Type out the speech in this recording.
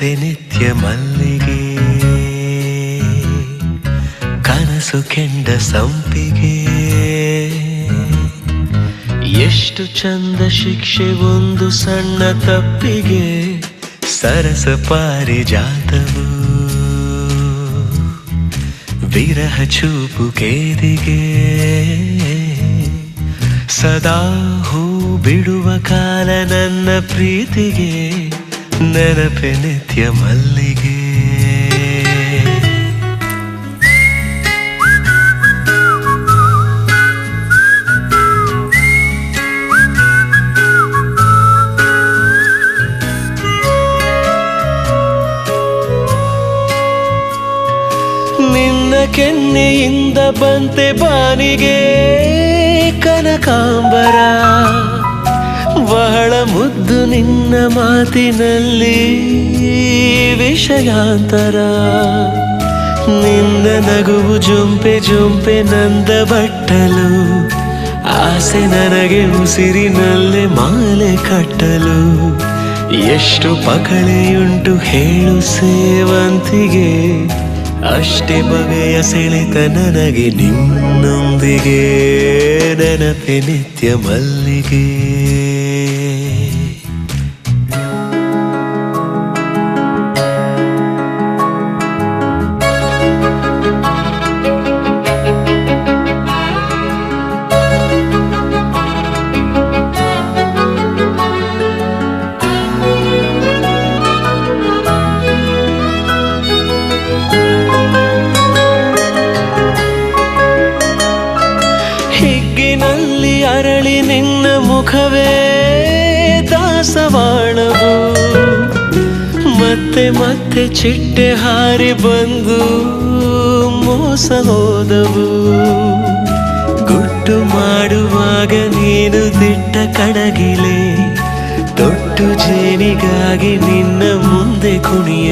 ನೆನಪೆ ನಿತ್ಯ ಮಲ್ಲಿಗೆ, ಕನಸು ಕೆಂಡ ಸಂಪಿಗೆ. ಎಷ್ಟು ಚಂದ ಶಿಕ್ಷೆ ಒಂದು ಸಣ್ಣ ತಪ್ಪಿಗೆ, ಸರಸ ಪಾರಿಜಾತವು ವಿರಹ ಚೂಪು ಕೇದಿಗೆ. ಸದಾ ಹೂ ಬಿಡುವ ಕಾಲ ನನ್ನ ಪ್ರೀತಿಗೆ, ನೆನಪೆ ನಿತ್ಯ ಮಲ್ಲಿಗೆ. ನಿನ್ನ ಕೆನ್ನೆಯಿಂದ ಬಂತೆ ಬಾನಿಗೆ ಕನಕಾಂಬರ, ಬಹಳ ಮುದ್ದು ನಿನ್ನ ಮಾತಿನಲ್ಲಿ ವಿಷಯಾಂತರ. ನಿನ್ನ ನಗುವು ಜೊಂಪೆ ಜೊಂಪೆ ನಂದ ಬಟ್ಟಲು, ಆಸೆ ನನಗೆ ಉಸಿರಿನಲ್ಲೇ ಮಾಲೆ ಕಟ್ಟಲು. ಎಷ್ಟು ಪಕಳೆಯುಂಟು ಹೇಳು ಸೇವಂತಿಗೆ, ಅಷ್ಟೇ ಬಗೆಯ ಸೆಳೆತ ನನಗೆ ನಿನ್ನೊಂದಿಗೆ. ನೆನಪೆ ನಿತ್ಯ ಮಲ್ಲಿಗೆ. ಹಿಗ್ಗಿನಲ್ಲಿ ಅರಳಿ ನಿನ್ನ ಮುಖವೇ ದಾಸವಾಳವು, ಮತ್ತೆ ಮತ್ತೆ ಚಿಟ್ಟೆ ಹಾರಿ ಬಂದು ಮೋಸ ಹೋದವು. ಗುಟ್ಟು ಮಾಡುವಾಗ ನೀನು ದಿಟ್ಟ ಕಡಗಿಲೆ, ತೊಟ್ಟು ಜೇನಿಗಾಗಿ ನಿನ್ನ ಮುಂದೆ ಕುಣಿಯ